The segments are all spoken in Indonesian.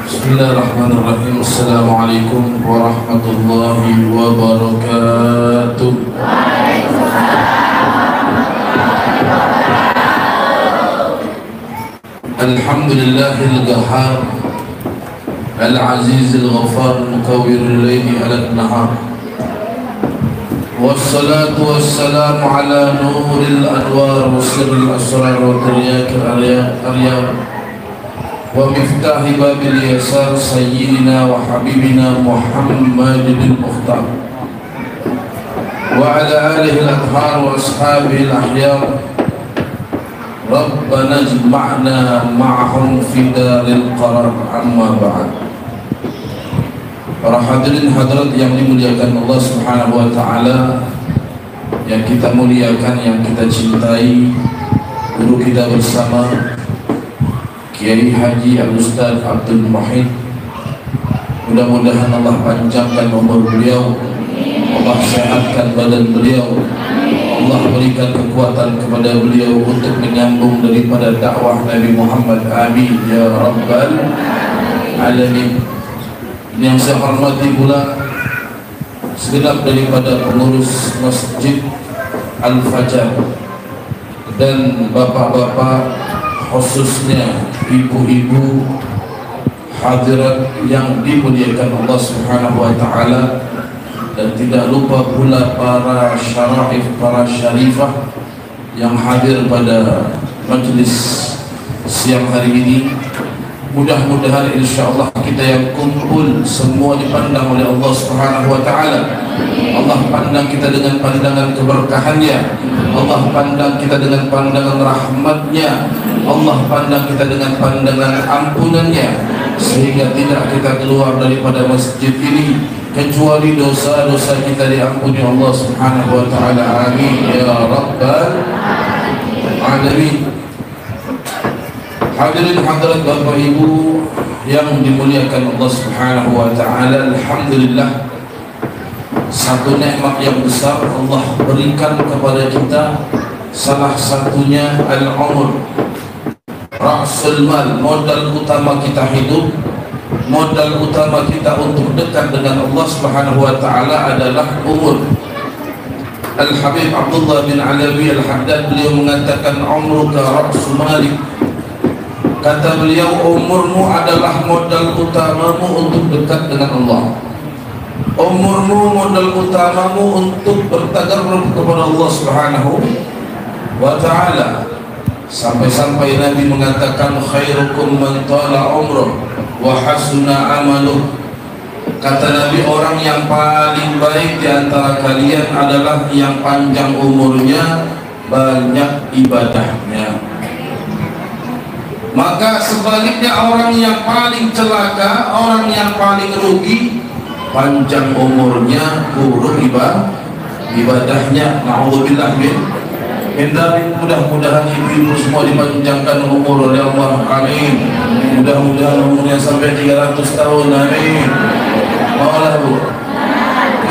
Bismillahirrahmanirrahim. Assalamualaikum warahmatullahi wabarakatuh. Alhamdulillahil Ghafar Al-Azizil Ghafar Mukawwirul Laili 'alan Nahar. Wassalatu wassalamu ala nuril anwar wa sirril asrar wa tiryakil aryam wa miftahi babil yasar sayyidina wa habibina Muhammadin Mukhtar wa ala alihi al-athhar wa ashabihi al-ahyar. Rabbana jma'na ma'ahum fi daril qarar, amma ba'd. Para hadirin hadirat yang dimuliakan Allah Subhanahu wa taala, yang kita muliakan, yang kita cintai, guru kita bersama Kiai Haji Al-Ustaz Abdul Muhid, mudah-mudahan Allah panjangkan umur beliau, Allah sehatkan badan beliau, Allah berikan kekuatan kepada beliau untuk menyambung daripada dakwah Nabi Muhammad. Amin ya rabbal alamin. Yang saya hormati pula segenap daripada pengurus Masjid Al-Fajar dan bapak-bapak, khususnya ibu-ibu hadirat yang dimuliakan Allah Subhanahu wa taala, dan tidak lupa pula para syarif, para syarifah yang hadir pada majlis siang hari ini. Mudah-mudahan insyaallah kita yang kumpul semua dipandang oleh Allah Subhanahu wa taala. Allah pandang kita dengan pandangan keberkahannya, Allah pandang kita dengan pandangan rahmatnya, Allah pandang kita dengan pandangan ampunannya, sehingga tidak kita keluar daripada masjid ini kecuali dosa-dosa kita diampuni Allah Subhanahu wa taala. Amin ya rabbal alamin. Hadirin hadirat Bapak Ibu yang dimuliakan Allah Subhanahu wa taala, alhamdulillah, satu nikmat yang besar Allah berikan kepada kita, salah satunya al-umur. Ra'sul mal, modal utama kita hidup, modal utama kita untuk dekat dengan Allah Subhanahu wa taala adalah umur. Al-Habib Abdullah bin Alawi Al-Haddad, beliau mengatakan umruka ra'su malik. Kata beliau, umurmu adalah modal utamamu untuk dekat dengan Allah. Umurmu modal utamamu untuk bertagarrub kepada Allah Subhanahu wa taala. Sampai-sampai Nabi mengatakan khairukum man tala umruh wa hasuna amaluh. Kata Nabi, orang yang paling baik di antara kalian adalah yang panjang umurnya, banyak ibadahnya. Maka sebaliknya, orang yang paling celaka, orang yang paling rugi, panjang umurnya, buruk ibadahnya. Na'udzubillah min dzalik. Mudah-mudahan ibu-ibu semua dipanjangkan umur oleh Allah. Amin. Mudah-mudahan umurnya sampai 300 tahun. Amin. Maulah Bu?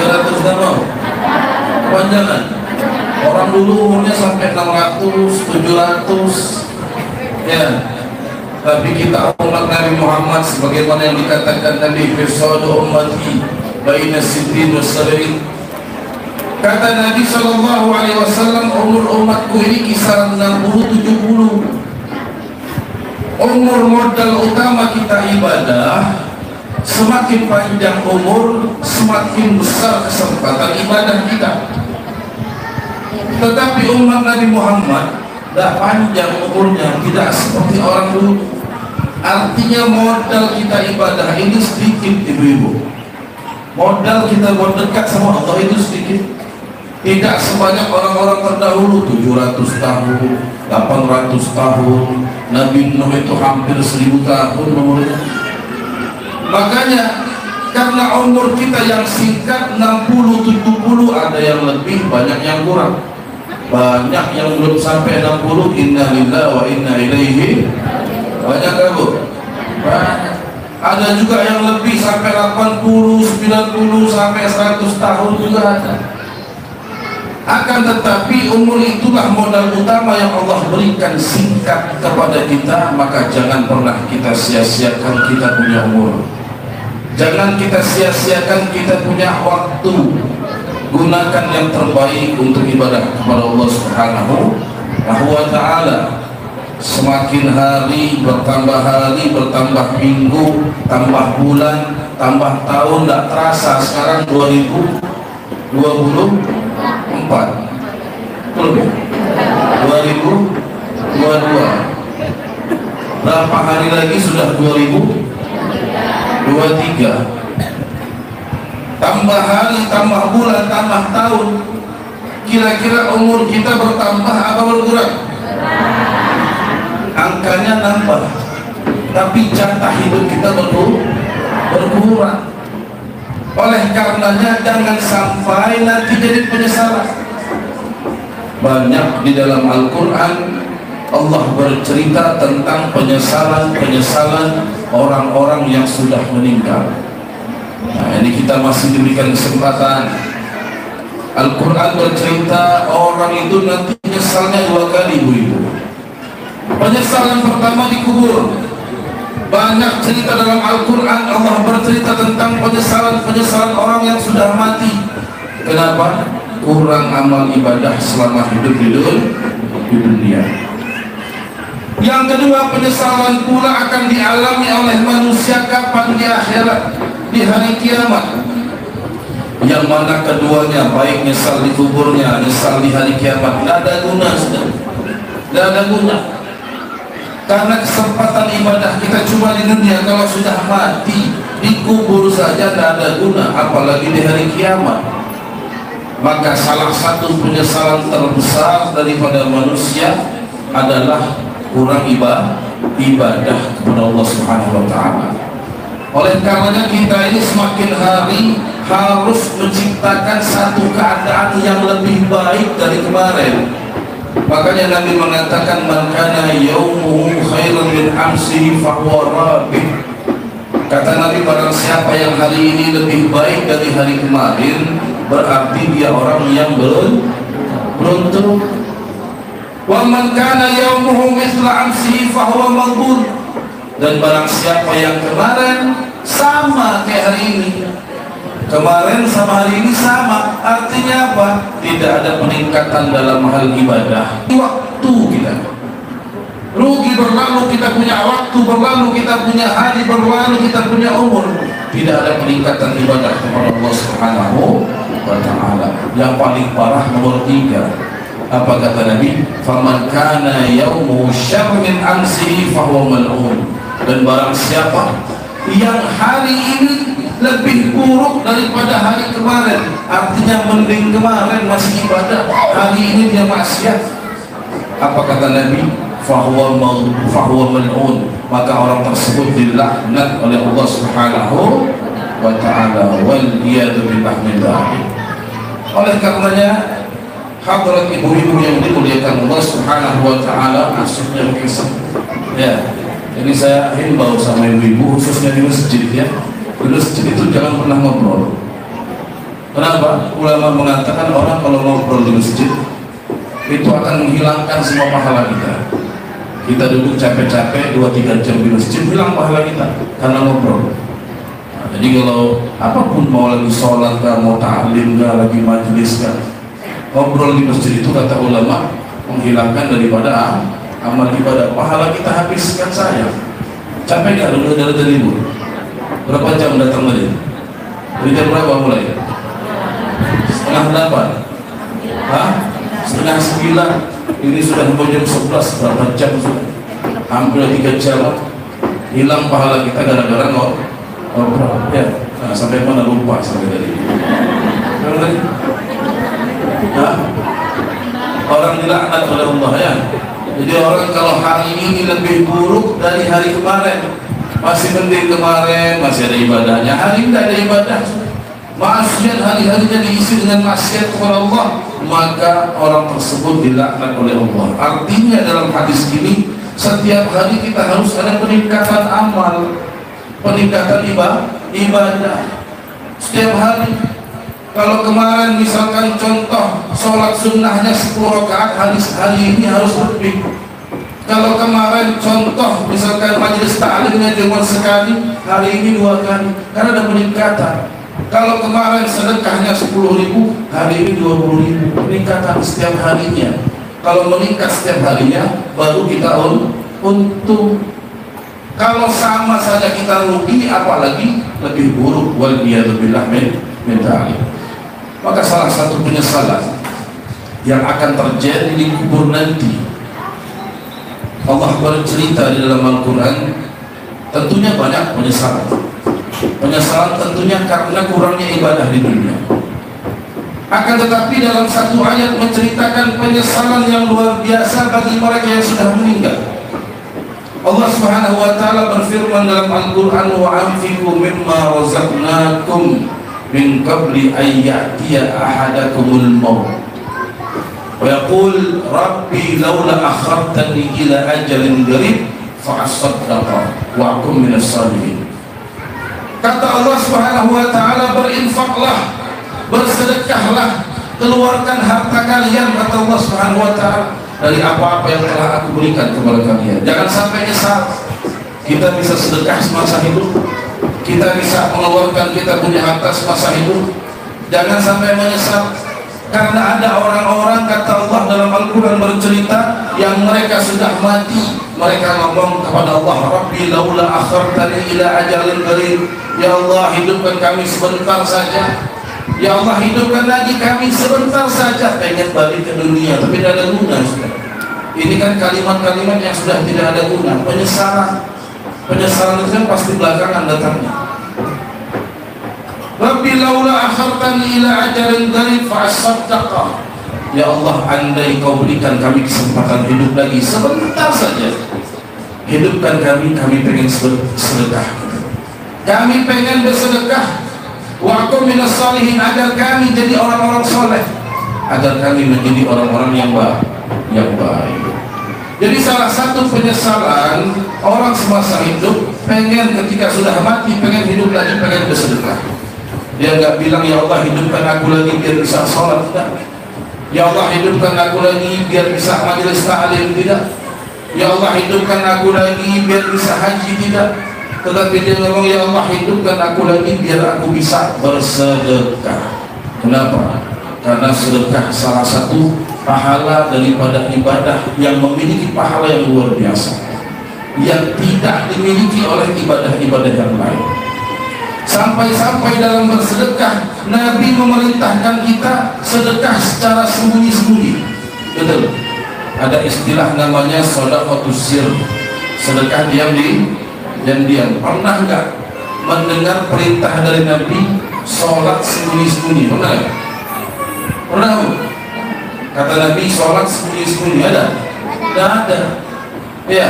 300 tahun panjangan. Orang dulu umurnya sampai 600, 700 ya. Tapi kita umat Nabi Muhammad, sebagaimana yang dikatakan Nabi, fisadu ummati baina sittin wa sab'in. Kata Nabi sallallahu alaihi wasallam, umur umatku ini kisaran 60-70. Umur modal utama kita ibadah. Semakin panjang umur, semakin besar kesempatan ibadah kita. Tetapi umat Nabi Muhammad tidak panjang umurnya, tidak seperti orang dulu. Artinya modal kita ibadah ini sedikit, ibu-ibu. Modal kita buat dekat sama Allah itu sedikit. Tidak sebanyak orang-orang terdahulu, 700 tahun, 800 tahun. Nabi Nuh itu hampir 1000 tahun umurnya. Makanya karena umur kita yang singkat, 60-70, ada yang lebih, banyak yang kurang. Banyak yang belum sampai 60. Inna lillahi wa inna ilaihi. Banyak kan Bu? Banyak. Ada juga yang lebih sampai 80, 90, sampai 100 tahun juga ada. Akan tetapi umur itulah modal utama yang Allah berikan singkat kepada kita. Maka jangan pernah kita sia-siakan kita punya umur. Jangan kita sia-siakan kita punya waktu. Gunakan yang terbaik untuk ibadah kepada Allah Subhanahu wa ta'ala. Semakin hari bertambah minggu, tambah bulan, tambah tahun, tidak terasa sekarang 2024 belum ya? 2022. Berapa hari lagi sudah 2023. Tambah hari, tambah bulan, tambah tahun. Kira-kira umur kita bertambah atau berkurang? Angkanya nambah, tapi jatah hidup kita berkurang. Oleh karenanya jangan sampai nanti jadi penyesalan. Banyak di dalam Al-Quran Allah bercerita tentang penyesalan orang-orang yang sudah meninggal. Nah, ini kita masih diberikan kesempatan. Al-Quran bercerita orang itu nanti penyesalnya 2 kali, ibu-ibu. Penyesalan pertama dikubur. Banyak cerita dalam Al-Quran Allah bercerita tentang penyesalan orang yang sudah mati. Kenapa? Kurang amal ibadah selama hidup di dunia. Yang kedua, penyesalan pula akan dialami oleh manusia kapan? Di akhirat, di hari kiamat. Yang mana keduanya, baik nyesal di kuburnya, nyesal di hari kiamat, tidak ada guna, sudah tidak ada guna. Karena kesempatan ibadah kita cuma di dunia. Kalau sudah mati, dikubur saja tidak ada guna, apalagi di hari kiamat. Maka salah satu penyesalan terbesar daripada manusia adalah kurang ibadah kepada Allah Subhanahu wa ta'ala. Oleh karenanya kita ini semakin hari harus menciptakan satu keadaan yang lebih baik dari kemarin. Makanya Nabi mengatakan man kana yaumuhu khairan min amsihi fahuwa rabih. Kata Nabi, barang siapa yang hari ini lebih baik dari hari kemarin, berarti dia orang yang beruntung. Wa man kana yaumuhu mithla amsihi fahuwa maghbun. Dan barang siapa yang kemarin sama kayak hari ini, kemarin sama hari ini sama, artinya apa? Tidak ada peningkatan dalam hal ibadah. Waktu kita rugi, berlalu kita punya waktu, berlalu kita punya hari, berlalu kita punya umur. Tidak ada peningkatan ibadah kepada Allah Subhanahu wa ta'ala. Yang paling parah nomor 3. Apa kata Nabi? Faman kana yaumu syarrin amsihi fahuwa mal'un. Dan barang siapa yang hari ini lebih buruk daripada hari kemarin, artinya mending kemarin masih ibadah, hari ini dia maksiat, apa kata Nabi? Fahuwa mal'un. Maka orang tersebut dilaknat oleh Allah Subhanahu wa ta'ala. Wal iyadu billah min dzalik. Oleh karenanya hadirat ibu-ibu yang dimuliakan Allah Subhanahu wa ta'ala, maksudnya kisah ya. Jadi saya himbau sama ibu-ibu khususnya di masjid ya. Di masjid itu jangan pernah ngobrol. Kenapa? Ulama mengatakan orang kalau ngobrol di masjid itu akan menghilangkan semua pahala kita. Kita duduk capek-capek 2-3 jam di masjid, hilang pahala kita karena ngobrol. Nah, jadi kalau apapun, mau lagi sholat kah, mau ta'lim kah, lagi majlis kah, ngobrol di masjid itu kata ulama menghilangkan daripada amal ibadah. Pahala kita habiskan sayang. Capek gak dulu dari libur? Berapa jam datang tadi? Dari jam berapa mulai? 7:30? Hah? 8:30? Ini sudah jam 11, berapa jam sudah? Hampir 3 jam. Hilang pahala kita gara-gara ngobrol ya. Nah, sampai mana lupa sampai tadi? Hah? Orang dilaknat oleh Allah ya. Jadi orang kalau hari ini lebih buruk dari hari kemarin, masih mending kemarin masih ada ibadahnya, hari ini tidak ada ibadah, maksiat hari-harinya diisi dengan maksiat kepada Allah, maka orang tersebut dilaknat oleh Allah. Artinya dalam hadis ini setiap hari kita harus ada peningkatan amal, peningkatan ibadah setiap hari. Kalau kemarin misalkan contoh sholat sunnahnya 10 rakaat, hari ini harus lebih. Kalau kemarin contoh misalkan majelis ta'limnya cuma sekali, hari ini 2 kali, karena ada peningkatan. Kalau kemarin sedekahnya 10.000, hari ini 20.000, peningkatan setiap harinya. Kalau meningkat setiap harinya, baru kita untung. Kalau sama saja kita rugi, apalagi lebih buruk. Waliyadzubillah min dzalik. Maka salah satu penyesalan yang akan terjadi di kubur nanti, Allah bercerita di dalam Al-Quran, tentunya banyak penyesalan. Penyesalan tentunya karena kurangnya ibadah di dunia. Akan tetapi dalam satu ayat menceritakan penyesalan yang luar biasa bagi mereka yang sudah meninggal. Allah Subhanahu wa taala berfirman dalam Al-Qur'an, wa anfiqu mimma razaqnakum min qabli an ya'tiya ahadakumul maut wa yaqul rabbi laula akhartani ila ajalin qarib fa asaddaqa wa akum minas salihin. Kata Allah Subhanahu wa taala, berinfaklah, bersedekahlah, keluarkan harta kalian, kata Allah Subhanahu wa taala, dari apa-apa yang telah aku berikan kepada kalian. Jangan sampai nyesal. Kita bisa sedekah semasa hidup, kita bisa mengeluarkan kita punya harta semasa hidup. Jangan sampai menyesal, karena ada orang-orang, kata Allah dalam Al-Quran bercerita, yang mereka sudah mati, mereka ngomong kepada Allah, Rabbi laula akhartani ila ajalin qarib, ya Allah hidupkan kami sebentar saja, ya Allah hidupkan lagi kami sebentar saja. Pengen balik ke dunia tapi tidak ada guna. Ini kan kalimat-kalimat yang sudah tidak ada guna. Penyesalan itu kan pasti belakangan datangnya. Rabbi laula akhartani ila ajalin qarib fa asaddaqa, ya Allah andai kau berikan kami kesempatan hidup lagi sebentar saja, hidupkan kami pengen sedekah, kami pengen bersedekah, wa akum minas salihin, agar kami jadi orang-orang soleh, agar kami menjadi orang-orang yang baik. Jadi salah satu penyesalan orang semasa hidup, pengen ketika sudah mati pengen hidup lagi, pengen bersedekah. Dia nggak bilang ya Allah hidupkan aku lagi biar bisa sholat, tidak. Ya Allah hidupkan aku lagi biar bisa majelis ta'lim, tidak. Ya Allah hidupkan aku lagi biar bisa haji, tidak. Tetapi dia ngomong ya Allah hidupkan aku lagi biar aku bisa bersedekah. Kenapa? Karena sedekah salah satu pahala daripada ibadah yang memiliki pahala yang luar biasa, yang tidak dimiliki oleh ibadah-ibadah yang lain. Sampai-sampai dalam bersedekah Nabi memerintahkan kita sedekah secara sembunyi-sembunyi. Betul. Ada istilah namanya shadaqatus sir, sedekah diam-diam. Pernah nggak mendengar perintah dari Nabi sholat sembunyi-sembunyi? Pernah nggak? Pernah. Kata Nabi sholat sembunyi-sembunyi ada? Tidak ada. Ya.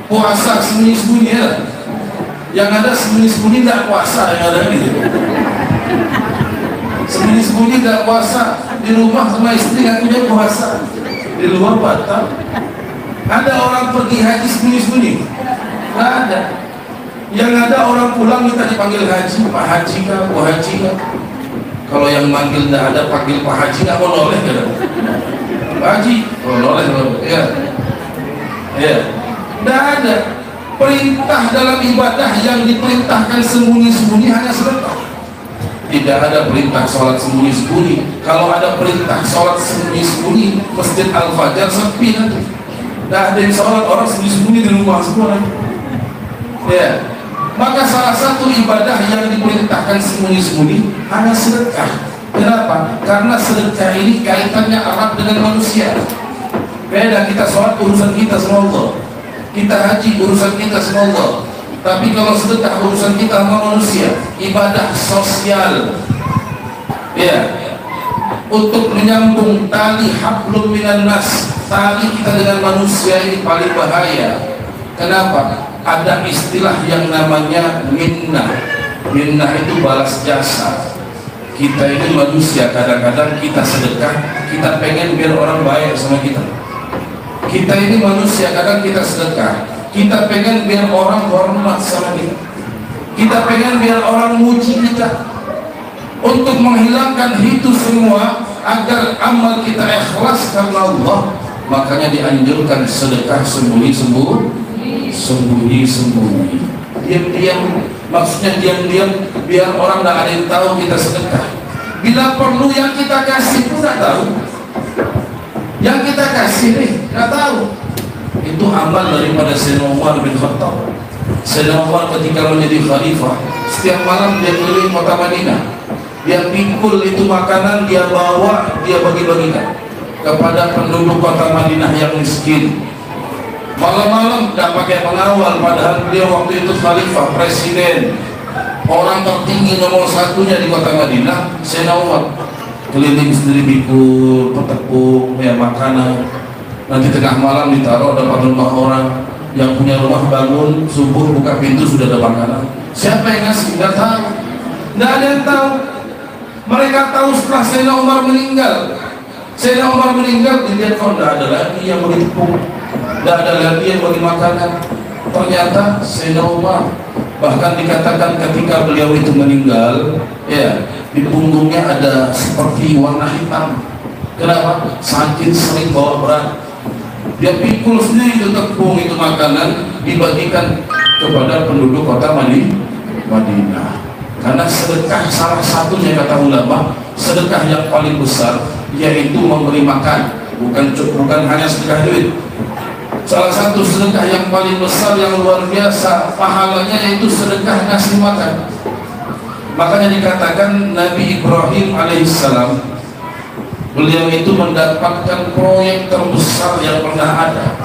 Puasa sembunyi-sembunyi ada? Yang ada sembunyi-sembunyi tidak puasa, yang ada gitu. Sembunyi-sembunyi tidak puasa, di rumah sama istri ngakunya puasa, di luar batal. Ada orang pergi haji sembunyi-sembunyi? Tidak ada. Yang ada orang pulang minta dipanggil haji, Pak Haji kah, Bu Haji kah? Kalau yang manggil tidak ada, panggil Pak Haji, nggak mau noleh kan? Pak Haji, oh noleh, ya, ya, tidak ada. Perintah dalam ibadah yang diperintahkan sembunyi-sembunyi hanya sedekah. Tidak ada perintah sholat sembunyi-sembunyi. Kalau ada perintah sholat sembunyi-sembunyi, Masjid Al-Fajar sepi nanti. Tidak ada yang sholat, orang sembunyi-sembunyi di rumah semua. Ya. Maka salah satu ibadah yang diperintahkan sembunyi-sembunyi hanya sedekah. Kenapa? Karena sedekah ini kaitannya erat dengan manusia. Beda kita sholat urusan kita sama Allah, kita haji urusan kita sama Allah. Tapi kalau sedekah urusan kita sama manusia, ibadah sosial, ya, untuk menyambung tali hablum minan nas, tali kita dengan manusia ini paling bahaya. Kenapa? Ada istilah yang namanya minnah. Minnah itu balas jasa. Kita ini manusia, kadang-kadang kita sedekah, kita pengen biar orang baik sama kita. Kita ini manusia, kadang kita sedekah, kita pengen biar orang hormat sama kita. Kita pengen biar orang muji kita. untuk menghilangkan itu semua agar amal kita ikhlas karena Allah, makanya dianjurkan sedekah sembunyi-sembunyi, diam-diam, maksudnya diam-diam biar orang tidak ada yang tahu kita sedekah. Bila perlu yang kita kasih pun tidak tahu, yang kita kasih nih tidak tahu. Itu amal daripada Sayyidina Umar bin Khattab. Sayyidina Umar ketika menjadi khalifah, setiap malam dia keliling kota Madinah, dia pikul itu makanan, dia bawa, dia bagi-bagikan kepada penduduk kota Madinah yang miskin. Malam-malam tidak pakai pengawal, padahal beliau waktu itu khalifah, presiden, orang tertinggi nomor satunya di kota Madinah. Sayyidina Umar keliling sendiri pikul, petepung, ya makanan. Nanti tengah malam ditaruh depan rumah orang, yang punya rumah bangun subuh buka pintu sudah ada makanan. Siapa yang ngasih? Tidak tahu, tidak ada yang tahu. Mereka tahu setelah Sayyidina Umar meninggal. Sayyidina Umar meninggal, dilihat kok tidak ada lagi yang bagi tepung, tidak ada lagi yang bagi makanan. Ternyata Sayyidina Umar, bahkan dikatakan ketika beliau itu meninggal, ya di punggungnya ada seperti warna hitam. Kenapa? Saking sering bawa berat. Dia pikul sendiri itu tepung, itu makanan, dibagikan kepada penduduk kota Madinah. Karena sedekah salah satunya, kata ulama, sedekah yang paling besar yaitu memberi makan, bukan hanya sedekah duit. Salah satu sedekah yang paling besar yang luar biasa pahalanya yaitu sedekah ngasih makan. Makanya dikatakan Nabi Ibrahim alaihissalam, beliau itu mendapatkan proyek terbesar yang pernah ada.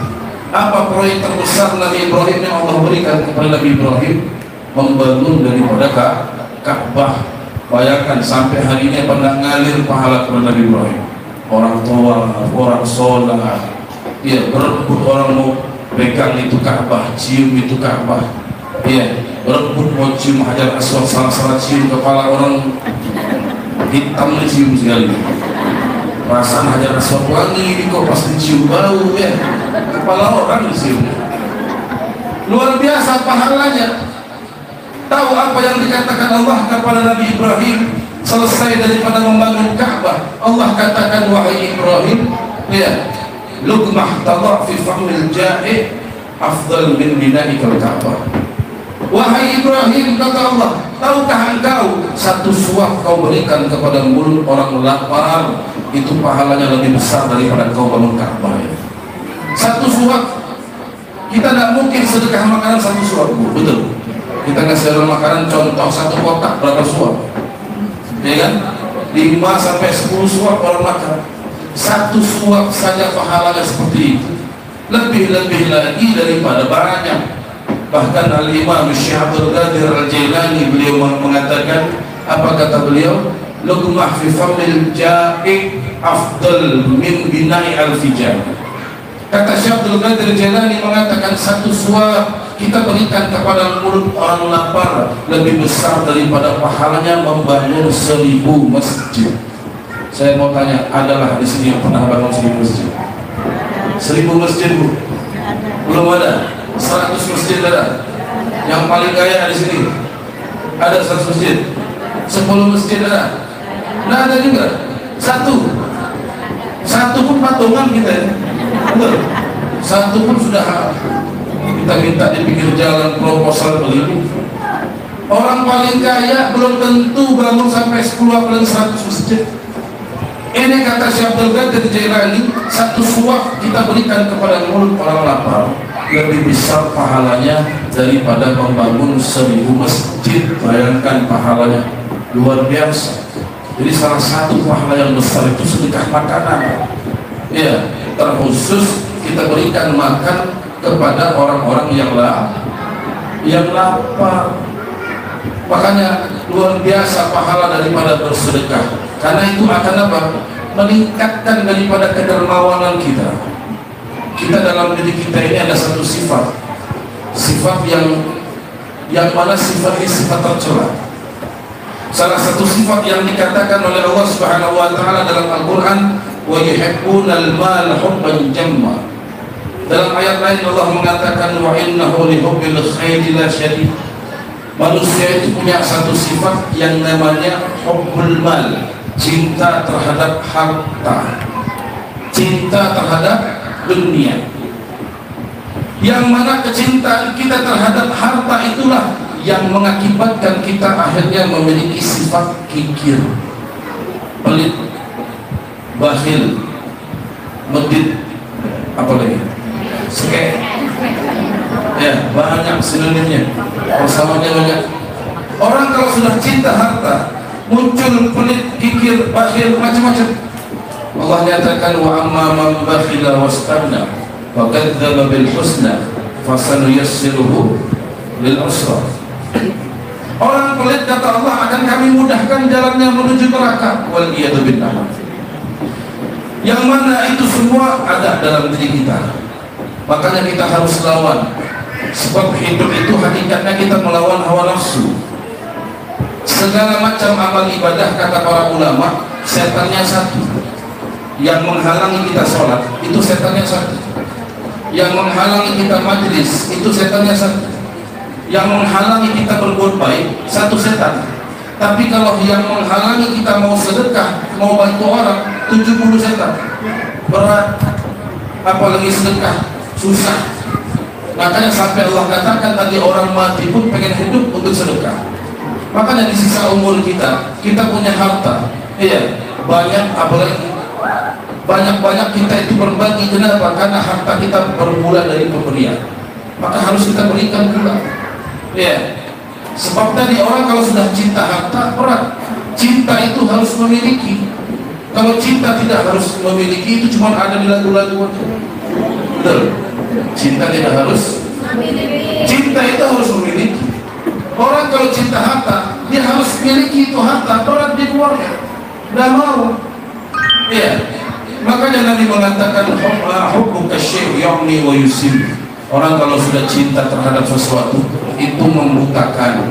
Apa proyek terbesar Nabi Ibrahim yang Allah berikan kepada Nabi Ibrahim? Membangun daripada Ka'bah. Bayangkan sampai hari ini pernah ngalir pahala kepada Nabi Ibrahim. Orang tua, orang sholat, ya berebut orang mau pegang itu Ka'bah, cium itu Ka'bah, ya berebut mau cium Hajar Aswad, salah cium kepala orang hitam dicium sekali. Perasaan Hajar Aswad wangi, kok pas dicium bau ya, kepala orang dicium. Luar biasa pahalanya. Tahu apa yang dikatakan Allah kepada Nabi Ibrahim selesai daripada membangun Ka'bah? Allah katakan, wahai Ibrahim, ya, luqmah tadha fi famil ja'i afdal min bina'ikal Ka'bah. Wahai Ibrahim, kata Allah, tahukah engkau satu suap kau berikan kepada mulut orang lapar itu pahalanya lebih besar daripada kau bangun Ka'bah. Satu suap. Kita tidak mungkin sedekah makanan satu suap, betul? Kita ngasih orang makanan, contoh satu kotak berapa suap, ya kan? 5 sampai 10 suap orang makan. Satu suap saja pahalanya seperti itu, lebih-lebih lagi daripada banyak. Bahkan Al-Imam Syekh Abdul Qadir Al-Jailani beliau mengatakan, apa kata beliau? Luqmah fi famil ja'i afdal min bina'i al-fijar. Kata Syekh Abdul Qadir Al-Jailani mengatakan, satu suap kita berikan kepada mulut orang lapar lebih besar daripada pahalanya membangun 1000 masjid. Saya mau tanya, adalah di sini yang pernah bangun 1000 masjid? 1000 masjid, Bu? Belum ada. 100 masjid ada. Yang paling kaya di sini ada 100 masjid. 10 masjid ada. Nggak ada juga. Satu pun patungan kita ya. Betul. Satu pun sudah kita minta di pinggir jalan proposal begini. Orang paling kaya belum tentu bangun sampai 10 apalagi 100 masjid. Ini kata Syekh Abdul Qadir Jailani, satu suap kita berikan kepada mulut orang lapar lebih besar pahalanya daripada membangun 1000 masjid. Bayangkan pahalanya luar biasa. Jadi salah satu pahala yang besar itu sedekah makanan. Ya, terkhusus kita berikan makan kepada orang-orang yang lapar. Makanya luar biasa pahala daripada bersedekah. Karena itu akan apa? Meningkatkan daripada kedermawanan kita. Kita dalam diri kita ini ada satu sifat yang mana sifat ini sifat tercela. Salah satu sifat yang dikatakan oleh Allah Subhanahu wa taala dalam Al-Qur'an, wa yuhibbunal mal hubban jamma. Dalam ayat lain Allah mengatakan, wa innahu li hubbil khairi la syadid. Manusia itu punya satu sifat yang namanya hubbul mal, cinta terhadap harta, cinta terhadap dunia. Yang mana kecintaan kita terhadap harta itulah yang mengakibatkan kita akhirnya memiliki sifat kikir, pelit, bakhil, medit, apa lagi? Seke. Ya, banyak sinonimnya. Persamanya banyak. Orang kalau sudah cinta harta, muncul pelit, kikir, bakhil, macam-macam. Allah nyatakan wa amma man bakhila wastanna wa kadzdzaba bil husna fasanuyassiruhu lil usra. Orang pelit, kata Allah, akan kami mudahkan jalannya menuju neraka. Wal iyadu billah. Yang mana itu semua ada dalam diri kita. Makanya kita harus lawan. Sebab hidup itu hakikatnya kita melawan hawa nafsu. Segala macam amal ibadah, kata para ulama, setannya satu. Yang menghalangi kita sholat, itu setannya satu. Yang menghalangi kita majlis, itu setannya satu. Yang menghalangi kita berbuat baik, satu setan. Tapi kalau yang menghalangi kita mau sedekah, mau bantu orang, 70 setan. Berat, apalagi sedekah, susah. Makanya sampai Allah katakan tadi, orang mati pun pengen hidup untuk sedekah. Makanya di sisa umur kita punya harta, iya, banyak, apalagi banyak kita itu berbagi. Kenapa? Karena harta kita bermula dari pemberian, maka harus kita berikan pula, iya. Sebab tadi orang kalau sudah cinta harta, berat. Cinta itu harus memiliki. Kalau cinta tidak harus memiliki, itu cuma ada di lagu-lagu. Betul. Cinta tidak harus memiliki. Cinta itu harus memiliki. Orang kalau cinta harta, dia harus memiliki itu harta. Berat di keluarga, tidak mau. Iya. Makanya Nabi mengatakan hubbuka syai' yu'mi wa yusim. Orang kalau sudah cinta terhadap sesuatu, itu membutakan,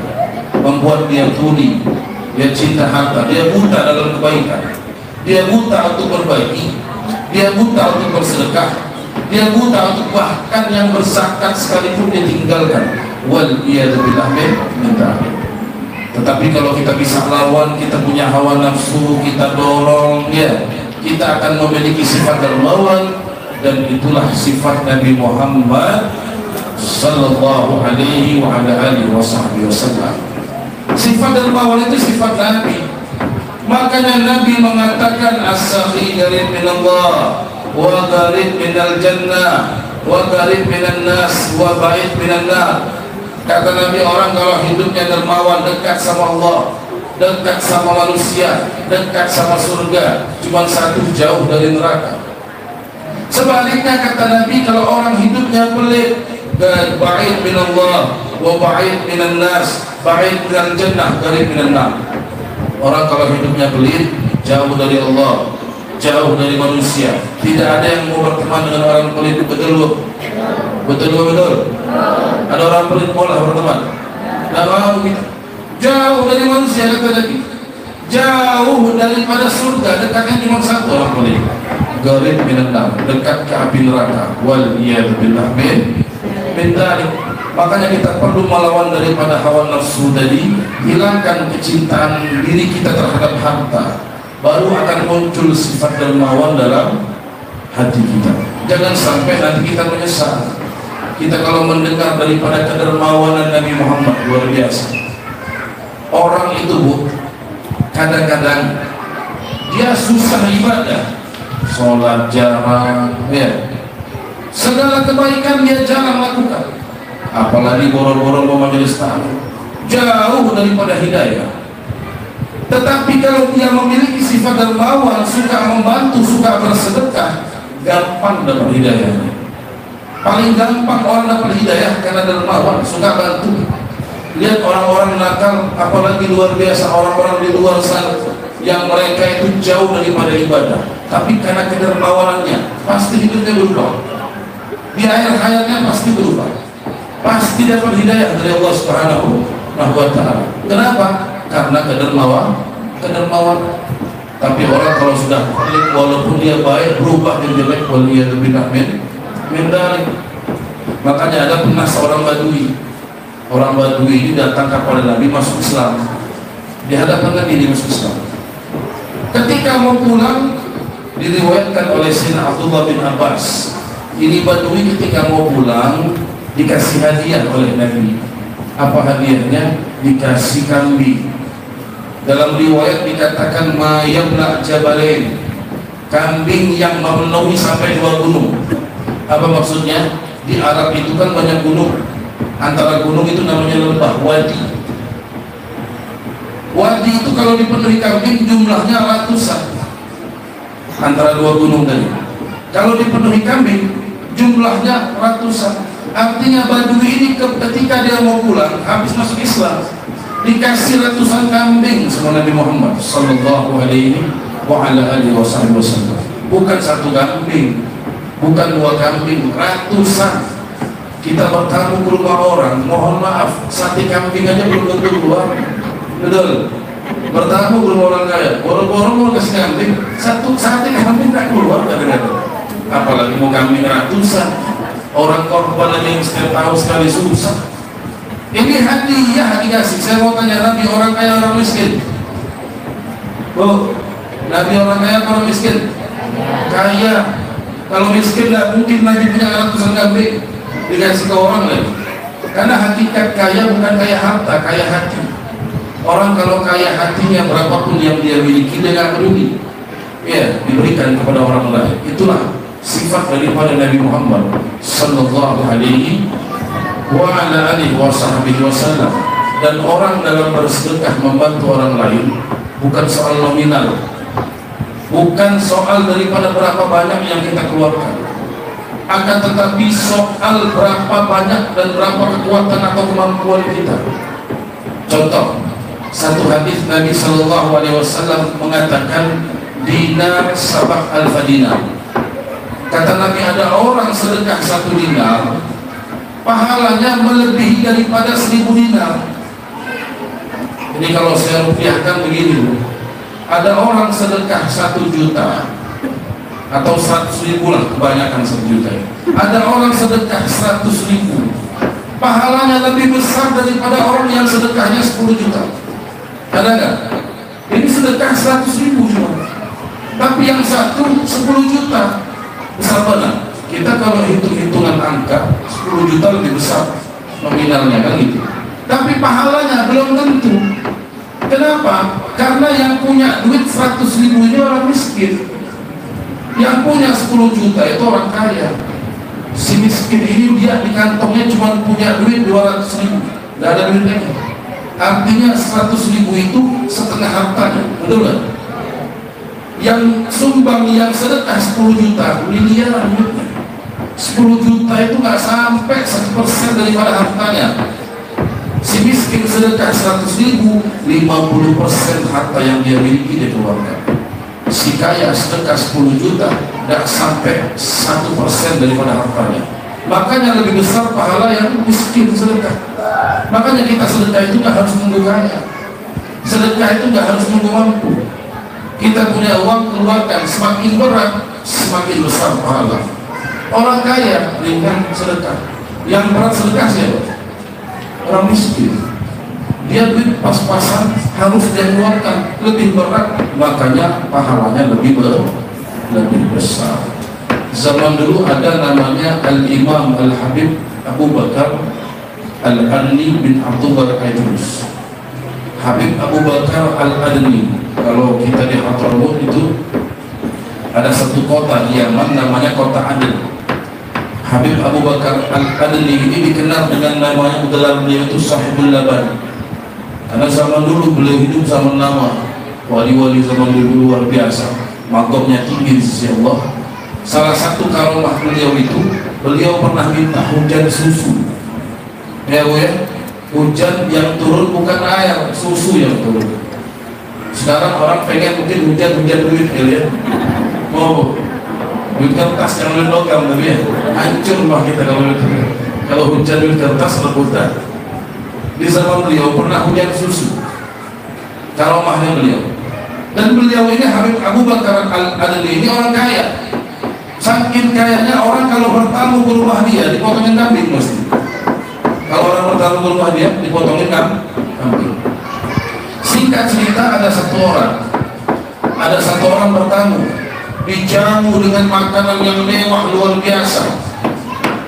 membuat dia tuli. Dia cinta harta, dia buta dalam kebaikan, dia buta untuk berbagi, dia buta untuk bersedekah, dia buta untuk bahkan yang berzakat sekalipun dia tinggalkan. Wal iyadu billah min dzalik. Tetapi kalau kita bisa lawan, kita punya hawa nafsu, kita dorong, ya, kita akan memiliki sifat dermawan. Dan itulah sifat Nabi Muhammad sallallahu alaihi wa ala alihi wasallam. Sifat dermawan itu sifat Nabi. Makanya Nabi mengatakan as-sakhi qarib minallah wa qarib minal jannah wa qarib minan nas wa ba'id minan nar. Kata Nabi, orang kalau hidupnya dermawan, dekat sama Allah, dekat sama manusia, dekat sama surga, cuma satu, jauh dari neraka. Sebaliknya kata Nabi, kalau orang hidupnya pelit, ba'id minallah wa ba'id minan nas, ba'id minal jannah, qarib minan nar. Orang kalau hidupnya pelit, jauh dari Allah, jauh dari manusia. Tidak ada yang mau berteman dengan orang pelit. Betul? Betul? Ada orang pelit boleh berteman? Tidak mau kita. Jauh dari manusia, kata Nabi. Jauh daripada surga, dekatnya cuma satu, orang pelit. Qarib minan nar, dekat ke api neraka. Wal iyadu billah min dzalik. Makanya kita perlu melawan daripada hawa nafsu tadi, hilangkan kecintaan diri kita terhadap harta, baru akan muncul sifat dermawan dalam hati kita. Jangan sampai nanti kita menyesal. Kita kalau mendengar daripada kedermawanan Nabi Muhammad, luar biasa. Orang itu, Bu, kadang-kadang dia susah ibadah, sholat jarang, ya, segala kebaikan dia jarang lakukan. Apalagi boro-boro mau majelis taklim, jauh daripada hidayah. Tetapi kalau dia memiliki sifat dermawan, suka membantu, suka bersedekah, gampang dapat hidayahnya. Paling gampang orang dapat hidayah karena dermawan, suka bantu. Lihat orang-orang nakal, apalagi luar biasa, orang-orang di luar sana yang mereka itu jauh daripada ibadah, tapi karena kedermawanannya pasti hidupnya berubah. Di akhir hayatnya pasti berubah, pasti dapat hidayah dari Allah Subhanahu wa ta'ala. Kenapa? Karena kedermawan. Tapi orang kalau sudah pelit, walaupun dia baik, berubah jadi jelek. Waliyadu billah min dzalik. Makanya ada pernah seorang badui, Orang Badui ini datang kepada Nabi masuk Islam, di hadapan Nabi dia masuk Islam. Ketika mau pulang, diriwayatkan oleh Sayyidina Abdullah bin Abbas, ini Badui ketika mau pulang dikasih hadiah oleh Nabi. Apa hadiahnya? Dikasih kambing. Dalam riwayat dikatakan mayabla jabalain, kambing yang memenuhi sampai 2 gunung. Apa maksudnya? Di Arab itu kan banyak gunung. Antara gunung itu namanya lembah, wadi. Wadi itu kalau dipenuhi kambing jumlahnya ratusan. Antara 2 gunung tadi. Kalau dipenuhi kambing jumlahnya ratusan. Artinya Badui ini ketika dia mau pulang habis masuk Islam dikasih ratusan kambing sama Nabi Muhammad sallallahu alaihi wasallam. Bukan 1 kambing, bukan 2 kambing, ratusan. Kita bertamu ke rumah orang, mohon maaf, sate kambing aja belum tentu keluar. Betul. Bertamu ke rumah orang kaya, borong-borong mau kasih kambing, sate kambing tak keluar kadang-kadang. Apalagi mau kambing ratusan. Orang korban aja yang setiap tahun sekali susah. Ini hadiah dikasih. Saya mau tanya Nabi, orang kaya orang miskin? Bu, Nabi orang kaya orang miskin? Kaya. Kalau miskin tidak mungkin Nabi punya ratusan kambing dikasih ke orang lain. Karena hakikat kaya bukan kaya harta, kaya hati. Orang kalau kaya hatinya berapapun yang dia miliki dia nggak peduli, ya diberikan kepada orang lain. Itulah sifat daripada Nabi Muhammad sallallahu alaihi wasallam. Dan orang dalam bersedekah membantu orang lain bukan soal nominal, bukan soal daripada berapa banyak yang kita keluarkan, akan tetapi soal berapa banyak dan berapa kekuatan atau kemampuan kita. Contoh, satu hadis Nabi sallallahu alaihi wasallam mengatakan dinar sabah al-fadinar. Kata Nabi, ada orang sedekah 1 dinar pahalanya melebihi daripada 1000 dinar. Ini kalau saya rupiahkan begini, ada orang sedekah 1 juta atau 100.000 lah, kebanyakan 1 juta. Ada orang sedekah 100.000, pahalanya lebih besar daripada orang yang sedekahnya 10 juta. Ada nggak? Ini sedekah 100.000 cuma, tapi yang satu 10 juta. Besar mana? Kita kalau hitung-hitungan angka 10 juta lebih besar nominalnya kan gitu. Tapi pahalanya belum tentu. Kenapa? Karena yang punya duit 100.000 ini orang miskin. Yang punya 10 juta itu orang kaya. Si miskin ini dia di kantongnya cuma punya duit 200.000, nggak ada duit lagi. Artinya 100.000 itu setengah hartanya, betul nggak? Yang sumbang, yang sedekah 10 juta, miliaran duitnya. 10 juta itu nggak sampai 1% daripada hartanya. Si miskin sedekah 100.000, 50% harta yang dia miliki dia keluarkan. Si kaya sedekah 10 juta, nggak sampai 1% daripada hartanya. Makanya lebih besar pahala yang miskin sedekah. Makanya kita sedekah itu nggak harus nunggu kaya. Sedekah itu nggak harus nunggu mampu. Kita punya uang, keluarkan, semakin berat semakin besar pahala. Orang kaya ringan sedekah, yang berat sedekah siapa? Orang miskin. Dia duit pas-pasan harus dia keluarkan, lebih berat, makanya pahalanya lebih besar. Zaman dulu ada namanya Al-Imam Al-Habib Abu Bakar Al-Adni bin Abdullah Al-Aidrus. Habib Abu Bakar Al-Adni, kalau kita di Hadramaut itu ada satu kota di Yaman namanya kota Aden. Habib Abu Bakar Al-Adni ini dikenal dengan namanya, gelar beliau itu Sahibul Laban. Karena zaman dulu beliau hidup zaman lama, wali-wali zaman dulu luar biasa, makomnya tinggi di sisi Allah. Salah satu karomah beliau itu, beliau pernah minta hujan susu. Ya, hujan yang turun bukan air, susu yang turun. Sekarang orang pengen mungkin hujan duit ya. Mau duit kertas yang lebih logam, tapi ya hancur mah kita kalau hujan duit kertas rebutan. Di zaman beliau pernah hujan susu, karomahnya beliau. Dan beliau ini Habib Abu Bakar Al-Adni ini orang kaya. Saking kayanya orang kalau bertamu ke rumah dia dipotongin kambing mesti. Kalau orang bertamu ke rumah dia dipotongin kambing. Singkat cerita, ada satu orang bertamu, dijamu dengan makanan yang mewah luar biasa.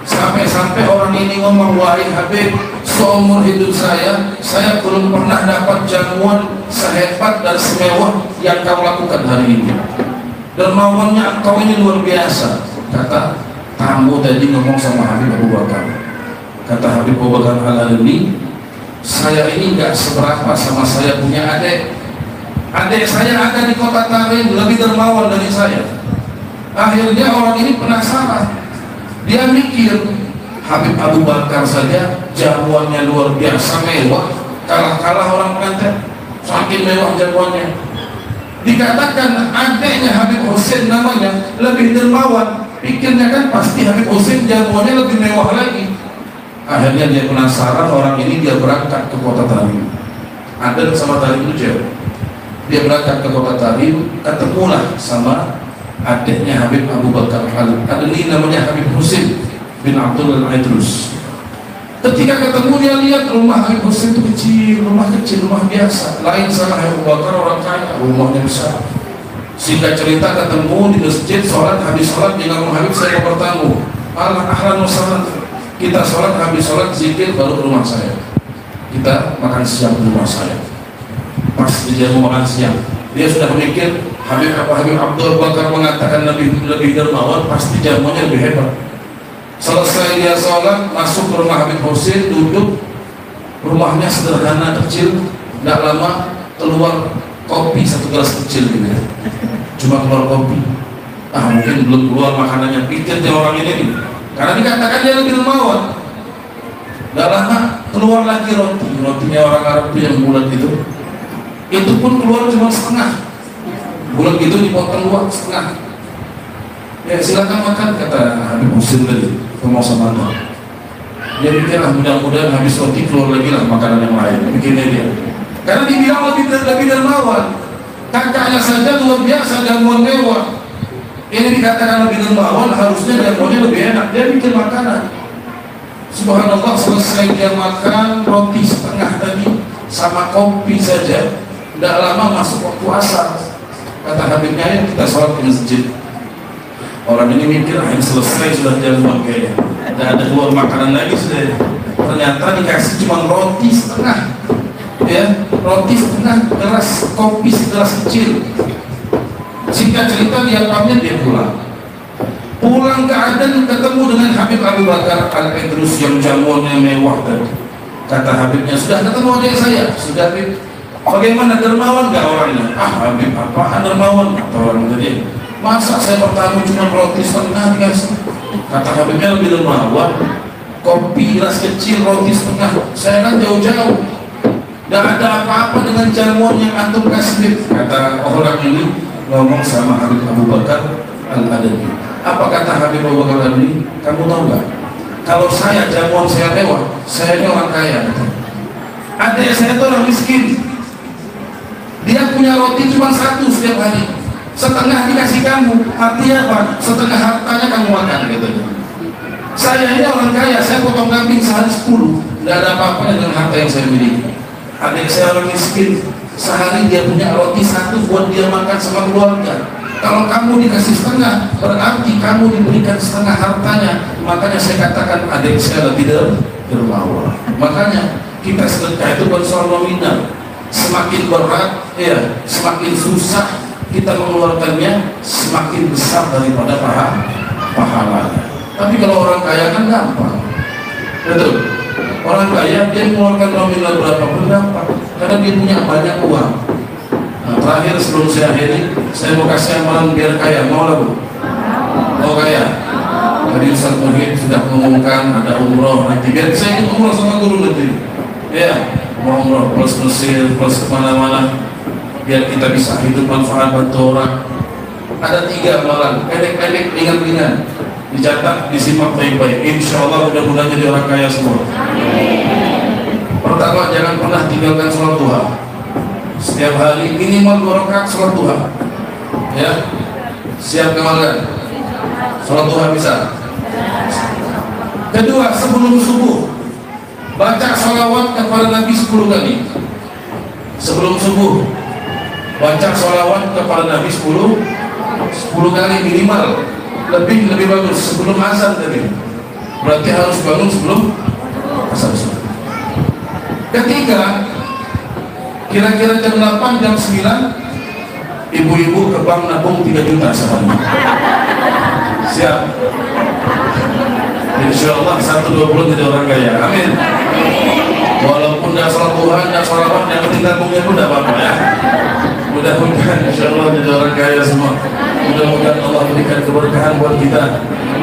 Sampai-sampai orang ini ngomong, wahai Habib, seumur hidup saya belum pernah dapat jamuan sehebat dan semewah yang kau lakukan hari ini. Dermawannya engkau ini luar biasa. Kata tamu tadi ngomong sama Habib Abu Bakar. Kata Habib Abu Bakar Al-Adami, saya ini nggak seberapa sama saya punya adik. Adik saya ada di kota Tarim, lebih dermawan dari saya. Akhirnya orang ini penasaran. Dia mikir, Habib Abu Bakar saja jamuannya luar biasa mewah, kalah orang pengantin, saking mewah jamuannya. Dikatakan adiknya Habib Husain namanya lebih dermawan, pikirnya kan pasti Habib Husain jamuannya lebih mewah lagi. Akhirnya dia penasaran, orang ini dia berangkat ke kota Tarim. Ada sama Tarim itu jauh. Dia berangkat ke kota Tarim, ketemulah sama adiknya Habib Abu Bakar Al-Adani, namanya Habib Husain bin Abdul Al-Aidrus. Ketika ketemu dia lihat rumah Habib Husain itu kecil, rumah biasa. Lain sama Habib Abu Bakar orang kaya, rumahnya besar. Singkat cerita ketemu di masjid, sholat, habis sholat dia ngomong, Habib saya mau bertamu. Ahlan wa sahlan. Kita sholat, habis sholat zikir baru ke rumah saya. Kita makan siang di rumah saya. Pas dia mau makan siang, dia sudah memikir Habib Abdul Bakar mengatakan lebih dermawan, pasti jamuannya lebih hebat. Selesai dia sholat, masuk ke rumah Habib Husain, duduk. Rumahnya sederhana kecil, tidak lama keluar kopi satu gelas kecil gitu ya. Cuma keluar kopi. Mungkin belum keluar makanannya, pikir dia orang ini. Karena dikatakan dia lebih dermawan. Tidak lama keluar lagi rotinya orang Arab itu yang bulat itu. Itu pun keluar cuma setengah. Bulan gitu dipotong dua setengah. Ya silakan makan, kata Habib Husain tadi. Ngomong sama anda. Dia pikirlah mudah-mudahan habis roti keluar lagi lah makanan yang lain. Pikirnya dia. Karena dibilang lebih dermawan. Kakaknya saja luar biasa jamuan mewah. Ini dikatakan lebih dermawan, harusnya jamuannya lebih enak. Dia bikin makanan. Subhanallah, selesai dia makan roti setengah tadi sama kopi saja. Tidak lama masuk waktu asar. Kata Habibnya, ya kita sholat di masjid. Orang ini mikir, yang selesai sudah jamuan kayaknya. Tidak ada keluar makanan lagi sudah. Ternyata dikasih cuma roti setengah. Ya, roti setengah, gelas kopi segelas kecil. Singkat cerita dia pamit, dia pulang ke Aden, ketemu dengan Habib Abu Bakar Al-Aidrus yang jamuannya mewah tadi. Kata Habibnya, sudah ketemu adik saya, sudah Habib. Bagaimana, dermawan gak orangnya? Habib apaan dermawan? Kata orang tadi, masa saya bertamu cuma roti setengah dikasih? Kata Habibnya, lebih dermawan. Kopi gelas kecil, roti setengah, saya kan jauh-jauh. Gak ada apa-apa dengan jamuan yang antum kasih. Kata orang ini ngomong sama Habib Abu Bakar Al-Adani. Apa kata Habib Abu Bakar Al-Adani? Kamu tahu gak? Kalau saya jamuan saya mewah, saya ini orang kaya. Adik saya itu orang miskin. Dia punya roti cuma satu setiap hari, setengah dikasih kamu. Artinya apa? Setengah hartanya kamu makan gitu. Saya ini orang kaya, saya potong kambing sehari 10. Tidak ada apa-apa dengan harta yang saya miliki. Adik saya orang miskin, sehari dia punya roti satu buat dia makan sama keluarga. Kalau kamu dikasih setengah, berarti kamu diberikan setengah hartanya. Makanya saya katakan adik saya lebih dermawan. Makanya kita sedekah itu bukan soal nominal. Semakin berat, ya, semakin susah kita mengeluarkannya, semakin besar daripada pahalanya. Tapi kalau orang kaya kan gampang, betul. Orang kaya dia mengeluarkan nominal berapapun dapat, karena dia punya banyak uang. Nah, terakhir sebelum saya akhiri, saya mau kasih amalan biar kaya. Mau lah Bu? Mau kaya? Tadi Ustaz Muhyiddin sudah mengumumkan ada umroh nanti. Biar saya ikut umroh sama guru nanti. Ya, mau umroh plus Mesir, plus kemana-mana. Biar kita bisa hidup manfaat bantu orang. Ada 3 amalan, pendek-pendek, ringan-ringan. Dicatat, disimak baik-baik. Insya Allah mudah-mudahan jadi orang kaya semua. Pertama, jangan pernah tinggalkan sholat duha. Setiap hari minimal 2 rakaat sholat duha. Ya, siap kemarin. Sholat duha bisa. Kedua, sebelum subuh Baca salawat kepada Nabi 10 kali sebelum subuh. Baca salawat kepada Nabi 10 kali minimal. Lebih bagus sebelum azan tadi. Berarti harus bangun sebelum azan. Ketiga, kira-kira jam 8 jam 9 ibu-ibu ke bank nabung 3 juta sehari. Siap? Insyaallah 1-2 bulan jadi orang kaya. Amin. Walaupun dah salat Tuhan, dah salawat, yang penting nabungnya pun tidak apa-apa ya. Mudah-mudahan insyaallah jadi orang kaya semua. Mudah-mudahan Allah berikan keberkahan buat kita.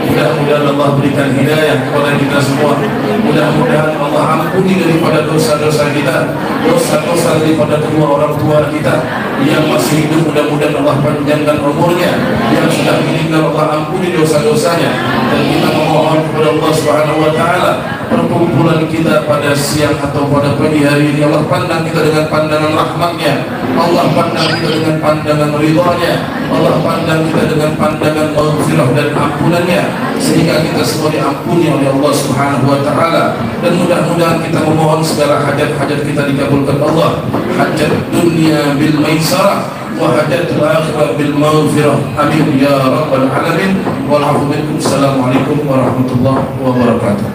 Mudah-mudahan Allah berikan hidayah kepada kita semua. Mudah-mudahan Allah ampuni daripada dosa-dosa kita, dosa-dosa daripada kedua orang tua kita yang masih hidup. Mudah-mudahan Allah panjangkan umurnya. Yang sudah meninggal Allah ampuni dosa-dosanya. Dan kita memohon kepada Allah Subhanahu wa taala, perkumpulan kita pada siang atau pada pagi hari ini Allah pandang kita dengan pandangan rahmatnya. Allah pandang kita dengan pandangan ridhanya. Allah pandang kita dengan pandangan maghfirah dan ampunannya, sehingga kita semua diampuni oleh Allah Subhanahu wa taala. Dan mudah-mudahan kita memohon segala hajat-hajat kita dikabulkan Allah. Hajat dunia bil maisarah wa hajatul akhirah bil maghfirah. Amin ya rabbal alamin. Wal minkum. Assalamualaikum warahmatullahi wabarakatuh.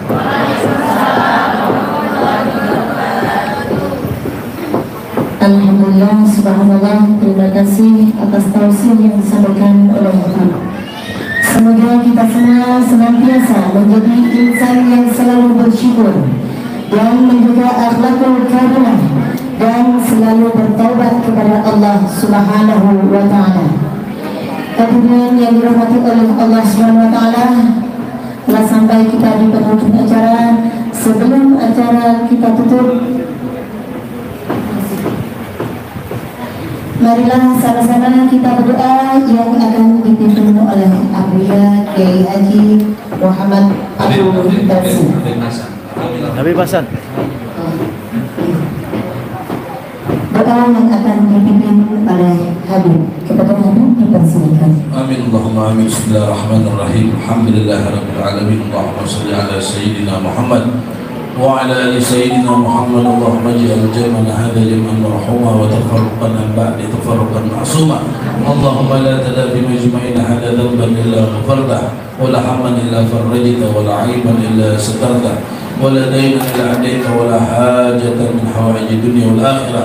Alhamdulillah, subhanallah, terima kasih atas tausiah yang disampaikan oleh Bapak. Semoga kita semua senantiasa menjadi insan yang selalu bersyukur dan menjaga akhlakul karimah dan selalu bertaubat kepada Allah Subhanahu wa taala. Hadirin yang dirahmati oleh Allah Subhanahu wa taala, telah sampai kita di penghujung acara. Sebelum acara kita tutup, marilah sama-sama kita berdoa yang akan dipimpin oleh Abuya Kiai Haji Muhammad Abdul Basir. Habib Hasan. Doa yang akan dipimpin oleh Habib. Kepada Habib dipersilakan. Amin Allahumma amin. Bismillahirrahmanirrahim. Alhamdulillahirabbil alamin. Allahumma shalli ala sayyidina Muhammad وعلى آل سيدنا محمد. اللهم اجعل جمعنا هذا جمعا مرحوما وتفرقنا بعد تفرقا معصوما. اللهم لا تدع في مجمعنا هذا ذنبا إلا غفرته ولا هما إلا فرجته ولا عيبا إلا سترته ولا دينا إلا عديته ولا حاجة من حوائج الدنيا والآخرة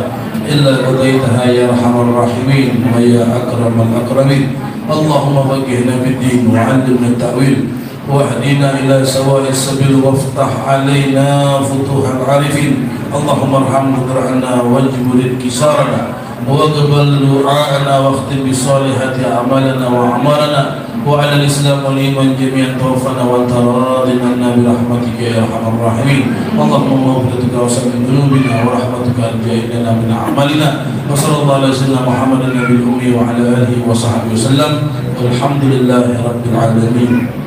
إلا قضيتها يا أرحم الراحمين ويا أكرم الأكرمين. اللهم فقهنا في الدين وعلمنا التأويل واهدنا إلى سواء السبيل وافتح علينا فتوح العارفين. اللهم ارحم ذكرنا واجبر انكسارنا واقبل دعاءنا واختم بصالحات أعمالنا وأعمالنا وعلى الإسلام والإيمان جميعا توفنا وأنت راض عنا برحمتك يا أرحم الراحمين. اللهم مغفرتك وسع من ذنوبنا ورحمتك أرجى لنا من أعمالنا. وصلى الله على سيدنا محمد النبي الأمي وعلى آله وصحبه وسلم والحمد لله رب العالمين.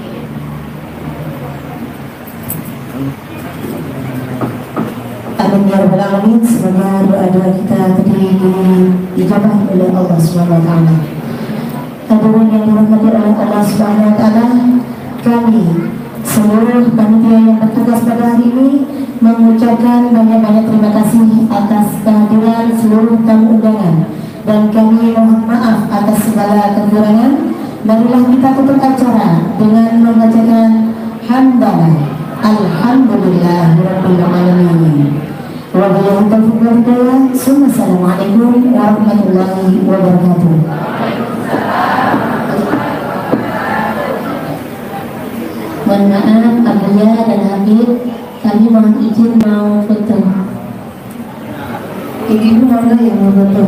Amin ya rabbal alamin. Semoga doa-doa kita tadi dijabah oleh Allah Subhanahu wa taala. Hadirin yang dirahmati oleh Allah Subhanahu wa taala, kami seluruh panitia yang bertugas pada hari ini mengucapkan banyak-banyak terima kasih atas kehadiran seluruh tamu undangan, dan kami mohon maaf atas segala kekurangan. Marilah kita tutup acara dengan membacakan hamdalah. Alhamdulillahirabbil alamin. Wabillahi taufiq wal hidayah. Assalamualaikum warahmatullahi wabarakatuh. Mohon maaf Abuya dan Habib, kami mohon izin mau foto. Ibu mau yang mau foto.